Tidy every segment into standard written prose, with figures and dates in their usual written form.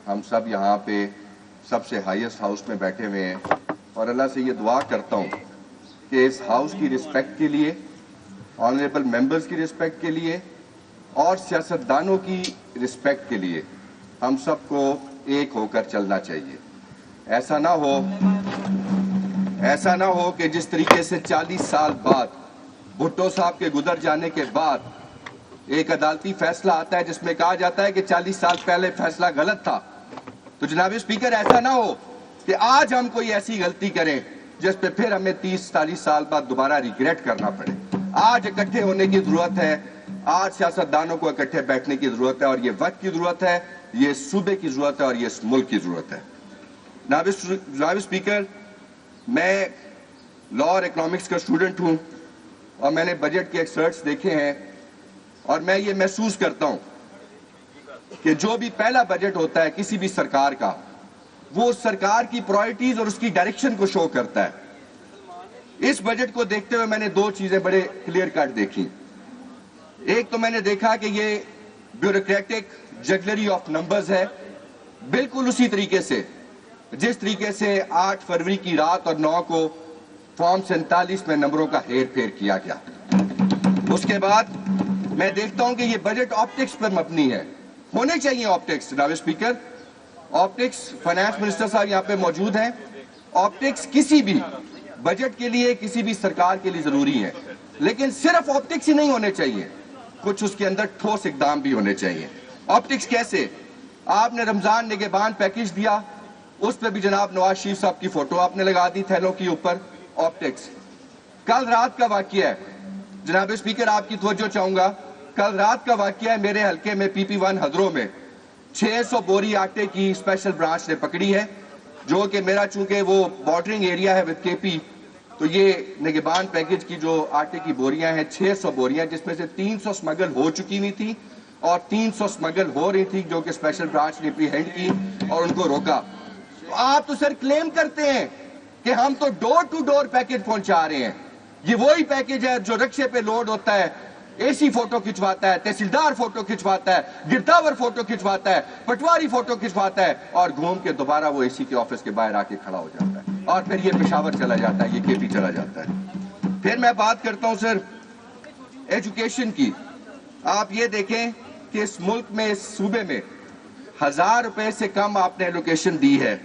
ہم سب یہاں پہ سب سے ہائیسٹ ہاؤس میں بیٹھے ہوئے ہیں اور اللہ سے یہ دعا کرتا ہوں کہ اس ہاؤس کی رسپیکٹ کے لیے، آنریبل ممبرز کی رسپیکٹ کے لیے اور سیاستدانوں کی رسپیکٹ کے لیے ہم سب کو ایک ہو کر چلنا چاہیے۔ ایسا نہ ہو کہ جس طریقے سے 40 سال بعد بھٹو صاحب کے گزر جانے کے بعد ایک عدالتی فیصلہ آتا ہے جس میں کہا جاتا ہے کہ 40 سال پہلے فیصلہ غلط تھا، تو جناب اسپیکر ایسا نہ ہو کہ آج ہم کوئی ایسی غلطی کریں جس پہ پھر ہمیں 30-40 سال بعد دوبارہ ریگریٹ کرنا پڑے۔ آج اکٹھے ہونے کی ضرورت ہے، آج سیاستدانوں کو اکٹھے بیٹھنے کی ضرورت ہے، اور یہ وقت کی ضرورت ہے، یہ صوبے کی ضرورت ہے اور یہ اس ملک کی ضرورت ہے۔ جناب اسپیکر، میں لا اور اکنامکس کا اسٹوڈنٹ ہوں اور میں نے بجٹ کے ایکسرٹس دیکھے ہیں اور میں یہ محسوس کرتا ہوں کہ جو بھی پہلا بجٹ ہوتا ہے کسی بھی سرکار کا، وہ اس سرکار کی پرائرٹیز اور اس کی ڈائریکشن کو شو کرتا ہے۔ اس بجٹ کو دیکھتے ہوئے میں نے دو چیزیں بڑے کلیئر کٹ دیکھی۔ ایک تو میں نے دیکھا کہ یہ بیوروکریٹک جگلری آف نمبرز ہے، بالکل اسی طریقے سے جس طریقے سے 8 فروری کی رات اور 9 کو فارم 47 میں نمبروں کا ہیر پھیر کیا گیا۔ اس کے بعد میں دیکھتا ہوں کہ یہ بجٹ آپٹکس پر مبنی ہے۔ ہونے چاہیے آپٹکس، جناب اسپیکر، آپٹکس، فائنانس منسٹر صاحب یہاں پہ موجود ہیں، آپٹکس کسی بھی بجٹ کے لیے، کسی بھی سرکار کے لیے ضروری ہے، لیکن صرف آپٹکس ہی نہیں ہونے چاہیے، کچھ اس کے اندر ٹھوس اقدام بھی ہونے چاہیے۔ آپٹکس کیسے؟ آپ نے رمضان نگہبان پیکج دیا، اس پہ بھی جناب نواز شریف صاحب کی فوٹو آپ نے لگا دی تھیلوں کی اوپر، آپٹکس۔ کل رات کا واقعہ ہے، جناب اسپیکر آپ کی توجہ چاہوں گا، کل رات کا واقعہ ہے میرے حلقے میں PP1 ہدروں میں 600 بوری آٹے کی اسپیشل برانچ نے پکڑی ہے، جو کہ میرا چونکہ وہ بارڈرنگ ایریا ہے وتھ KP، تو یہ نگہبان پیکج کی جو آٹے کی بوریاں ہیں 600 بوریاں، جس میں سے 300 سمگل ہو چکی ہوئی تھی اور 300 سمگل ہو رہی تھی، جو کہ اسپیشل برانچ نے اپریہینڈ کی اور ان کو روکا۔ تو آپ تو سر کلیم کرتے ہیں کہ ہم تو ڈور ٹو ڈور پیکج پہنچا رہے ہیں، یہ وہی پیکج ہے جو رکشے پہ لوڈ ہوتا ہے، AC فوٹو کھچواتا ہے، تحصیلدار فوٹو کھچواتا ہے، گرداور فوٹو کھچواتا ہے، پٹواری فوٹو کھچواتا ہے، اور گھوم کے دوبارہ وہ AC کے آفس کے باہر آ کے کھڑا ہو جاتا ہے، اور پھر یہ پشاور چلا جاتا ہے، یہ KP چلا جاتا ہے۔ پھر میں بات کرتا ہوں سر ایجوکیشن کی۔ آپ یہ دیکھیں کہ اس ملک میں، اس صوبے میں 1000 روپے سے کم آپ نے ایلوکیشن دی ہے،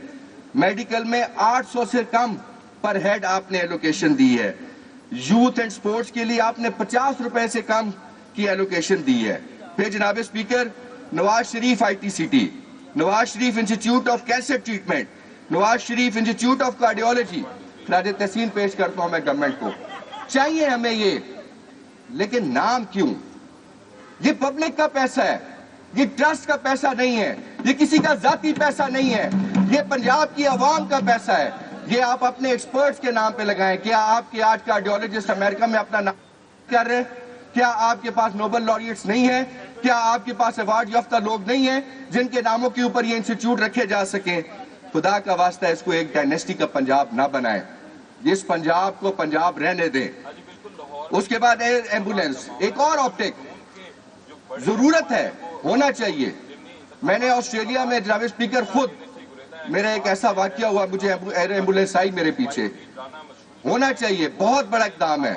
میڈیکل میں 800 سے کم پر ہیڈ آپ نے ایلوکیشن دی ہے، یوتھ اینڈ سپورٹس کے لیے آپ نے 50 روپے سے کم کی ایلوکیشن دی ہے۔ پھر جناب speaker, Nawaz Sharif ITCT، Nawaz Sharif institute of cancer treatment, Nawaz Sharif institute of cardiology, خراج تحسین پیش کرتا ہوں میں گورنمنٹ کو، چاہیے ہمیں یہ، لیکن نام کیوں؟ یہ پبلک کا پیسہ ہے، یہ ٹرسٹ کا پیسہ نہیں ہے، یہ کسی کا ذاتی پیسہ نہیں ہے، یہ پنجاب کی عوام کا پیسہ ہے۔ یہ آپ اپنے ایکسپرٹس کے نام پہ لگائیں۔ کیا آپ کے آج کارڈیولوجسٹ امریکہ میں اپنا نام کر رہے ہیں؟ کیا آپ کے پاس نوبل لوریٹس نہیں ہیں؟ کیا آپ کے پاس ایوارڈ یافتہ لوگ نہیں ہیں جن کے ناموں کے اوپر یہ انسٹیٹیوٹ رکھے جا سکیں؟ خدا کا واسطہ اس کو ایک ڈائنیسٹی کا پنجاب نہ بنائیں، اس پنجاب کو پنجاب رہنے دیں۔ اس کے بعد ایئر ایمبولینس، ایک اور آپٹک، ضرورت ہے، ہونا چاہیے۔ میں نے آسٹریلیا میں جناب اسپیکر خود، میرا ایک ایسا واقعہ ہوا، مجھے ایئر ایمبولینس آئی میرے پیچھے، ہونا چاہیے، بہت بڑا اقدام ہے،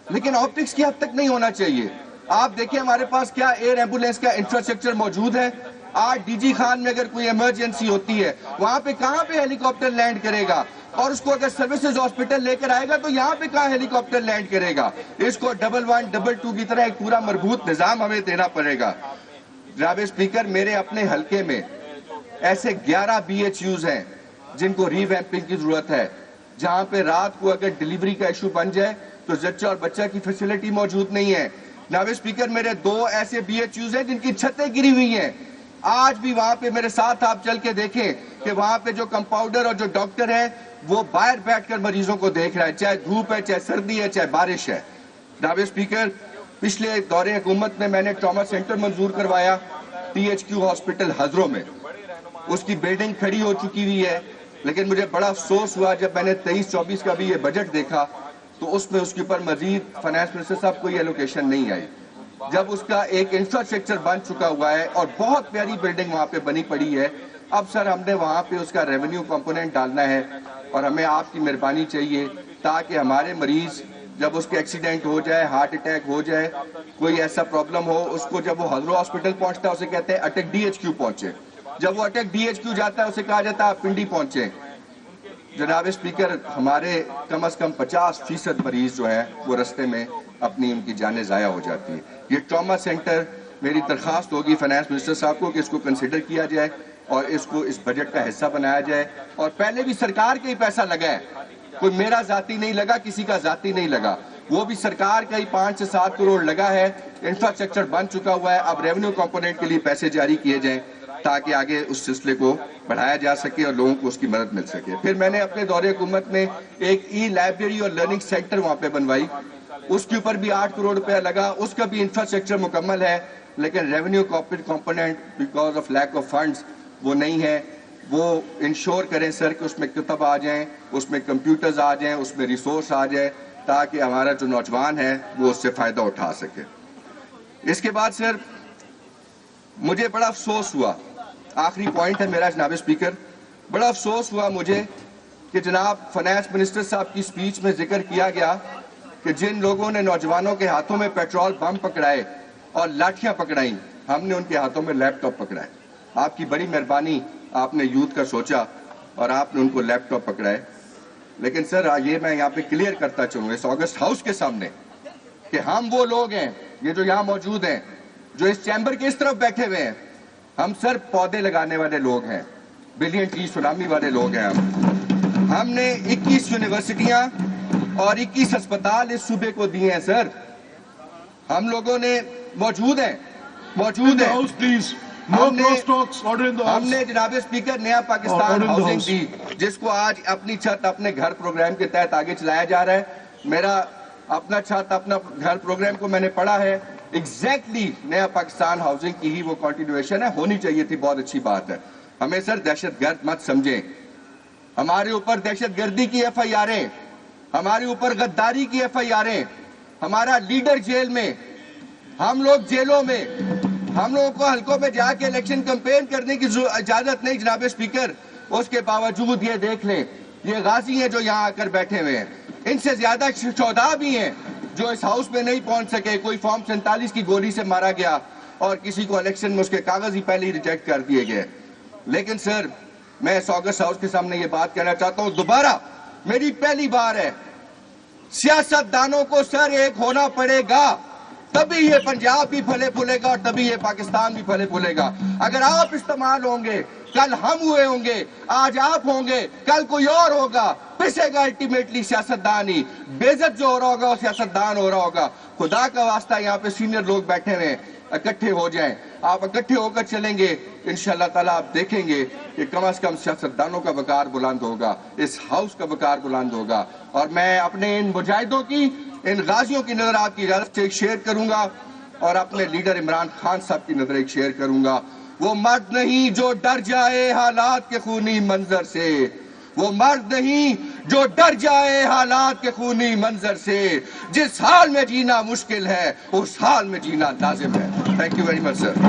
لیکن آپٹکس کی حد تک نہیں ہونا چاہیے۔ آپ دیکھیں ہمارے پاس کیا ایئر ایمبولینس کا انفراسٹرکچر موجود ہے۔ آج DG خان میں اگر کوئی ایمرجنسی ہوتی ہے، وہاں پہ کہاں پہ ہیلی کاپٹر لینڈ کرے گا؟ اور اس کو اگر سروسز ہاسپٹل لے کر آئے گا تو یہاں پہ کہاں ہیلی کاپٹر لینڈ کرے گا؟ اس کو 1-1, 2-2 کی طرح ایک پورا مربوط نظام ہمیں دینا پڑے گا۔ جناب اسپیکر، میرے اپنے حلقے میں ایسے 11 BHUs ہیں جن کو ری ویمپنگ کی ضرورت ہے، جہاں پہ رات کو اگر ڈیلیوری کا ایشو بن جائے تو زچہ اور بچہ کی فیسلٹی موجود نہیں ہے۔ جناب اسپیکر، میرے 2 ایسے BHUs ہیں جن کی چھتیں گری ہوئی ہیں، آج بھی وہاں پہ میرے ساتھ آپ چل کے دیکھیں کہ وہاں پہ جو کمپاؤنڈر اور جو ڈاکٹر ہے وہ باہر بیٹھ کر مریضوں کو دیکھ رہا ہے، چاہے دھوپ ہے، چاہے سردی ہے، چاہے بارش ہے۔ جناب اسپیکر، پچھلے دور حکومت میں نے ٹراما سینٹر منظور کروایا THQ ہاسپٹل ہزروں میں، اس کی بلڈنگ کھڑی ہو چکی ہوئی ہے، لیکن مجھے بڑا افسوس ہوا جب میں نے 23-24 کا بھی یہ بجٹ دیکھا تو اس میں اس کے اوپر مزید فائنانس منسٹر صاحب کوئی ایلوکیشن نہیں آئی، جب اس کا ایک انفراسٹرکچر بن چکا ہوا ہے اور بہت پیاری بلڈنگ وہاں پہ بنی پڑی ہے، اب سر ہم نے وہاں پہ اس کا ریونیو کمپوننٹ ڈالنا ہے اور ہمیں آپ کی مہربانی چاہیے تاکہ ہمارے مریض جب اس کے ایکسیڈنٹ ہو جائے, ہارٹ اٹیک ہو جائے, کوئی ایسا پرابلم ہو, اس کو جب وہ حضرو ہاسپٹل پہنچتا ہے اسے کہتے ہیں اٹک ڈی ایچ کیو پہنچے. جب وہ اٹک ڈی ایچ کیو جاتا ہے اسے کہا جاتا ہے آپ پنڈی پہنچے. جناب اسپیکر, ہمارے کم از کم 50% مریض جو ہیں وہ رستے میں اپنی ان کی جانیں ضائع ہو جاتی ہیں. یہ ٹراما سینٹر, میری درخواست ہوگی فائنانس منسٹر صاحب کو کہ اس کو کنسیڈر کیا جائے اور اس کو اس بجٹ کا حصہ بنایا جائے. اور پہلے بھی سرکار کا ہی پیسہ لگا ہے, کوئی میرا ذاتی نہیں لگا, کسی کا ذاتی نہیں لگا, وہ بھی سرکار کا ہی 5 سے 7 کروڑ لگا ہے. انفراسٹرکچر بن چکا ہوا ہے, اب ریونیو کمپوننٹ کے لیے پیسے جاری کیے جائیں تاکہ آگے اس سلسلے کو بڑھایا جا سکے اور لوگوں کو اس کی مدد مل سکے. پھر میں نے اپنے دور حکومت میں ایک ای لائبریری اور لرننگ سینٹر وہاں پہ بنوائی, اس کے اوپر بھی 8 کروڑ روپیہ لگا, اس کا بھی انفراسٹرکچر مکمل ہے, لیکن revenue component because of lack of funds وہ نہیں ہے. وہ انشور کریں سر کہ اس میں کتب آ جائیں, اس میں کمپیوٹرز آ جائیں, اس میں ریسورس آ جائے تاکہ ہمارا جو نوجوان ہے وہ اس سے فائدہ اٹھا سکے. اس کے بعد سر مجھے بڑا افسوس ہوا, آخری پوائنٹ ہے میرا جناب اسپیکر, بڑا افسوس ہوا مجھے کہ جناب فائنانس منسٹر صاحب کی سپیچ میں ذکر کیا گیا کہ جن لوگوں نے نوجوانوں کے ہاتھوں میں پیٹرول بم پکڑائے اور لاٹھیاں پکڑائیں, ہم نے ان کے ہاتھوں میں لیپ ٹاپ پکڑائے. آپ کی بڑی مہربانی, آپ نے یوتھ کا سوچا اور آپ نے ان کو لیپ ٹاپ پکڑائے. لیکن سر یہ میں یہاں پہ کلیئر کرتا چاہوں اس آگسٹ ہاؤس کے سامنے کہ ہم وہ لوگ ہیں, یہ جو یہاں موجود ہیں, جو اس چیمبر کے اس طرف بیٹھے ہوئے ہیں, ہم سر پودے لگانے والے لوگ ہیں, بلین ٹری سونامی والے لوگ ہیں. ہم نے 21 یونیورسٹیاں اور 21 اسپتال اس صوبے کو دیے ہیں سر. ہم لوگوں نے موجود ہیں. ہم نے جناب اسپیکر نیا پاکستان ہاؤسنگ دی, جس کو آج اپنی چھت اپنے گھر پروگرام کے تحت آگے چلایا جا رہا ہے. میرا اپنا چھت اپنا گھر پروگرام کو میں نے پڑھا ہے, ایگزیکٹلی نیا پاکستان ہاؤسنگ کی ہی وہ کنٹینیویشن ہے, ہونی چاہیے تھی, بہت اچھی بات ہے. ہمیں سر دہشت گرد مت سمجھیں, ہمارے اوپر دہشت گردی کی ایف آئی آریں, ہمارے اوپر غداری کی ایف آئی آریں, ہمارا لیڈر جیل میں, ہم لوگ جیلوں میں, ہم لوگوں کو حلقوں میں جا کے الیکشن کمپین کرنے کی اجازت نہیں جناب اسپیکر. اس کے باوجود یہ دیکھ لیں, یہ غازی ہیں جو یہاں آ کر بیٹھے ہوئے ہیں, ان سے زیادہ شہداء بھی ہیں جو اس ہاؤس میں نہیں پہنچ سکے. کوئی فارم 47 کی گولی سے مارا گیا اور کسی کو الیکشن میں اس کے کاغذ ہی پہلے ہی ریجیکٹ کر دیے گئے. لیکن سر میں اس آگسٹ ہاؤس کے سامنے یہ بات کہنا چاہتا ہوں, دوبارہ میری پہلی بار ہے, سیاست دانوں کو سر ایک ہونا پڑے گا, تبھی یہ پنجاب بھی پھلے پھولے گا اور تبھی یہ پاکستان بھی پھلے پھولے گا. اگر آپ استعمال ہوں گے, کل ہم ہوئے ہوں گے, آج آپ ہوں گے, کل کوئی اور ہوگا, پسے گا الٹیمیٹلی سیاستدان ہی. بے عزت جو ہو رہا ہوگا وہ سیاستدان ہو رہا ہوگا. خدا کا واسطہ یہاں پہ سینئر لوگ بیٹھے ہوئے ہیں, اکٹھے ہو جائیں, آپ اکٹھے ہو کر چلیں گے, انشاءاللہ تعالیٰ آپ دیکھیں گے کہ کم از کم سیاستدانوں کا وقار بلند ہوگا, اس ہاؤس کا وقار بلند ہوگا. اور میں اپنے ان مجاہدوں کی, ان غازیوں کی نظر آپ کی اجازت سے ایک شیئر کروں گا اور اپنے لیڈر عمران خان صاحب کی نظر ایک شیئر کروں گا. وہ مرد نہیں جو ڈر جائے حالات کے خونی منظر سے, وہ مرد نہیں جو ڈر جائے حالات کے خونی منظر سے. جس حال میں جینا مشکل ہے اس حال میں جینا لازم ہے. Thank you very much sir.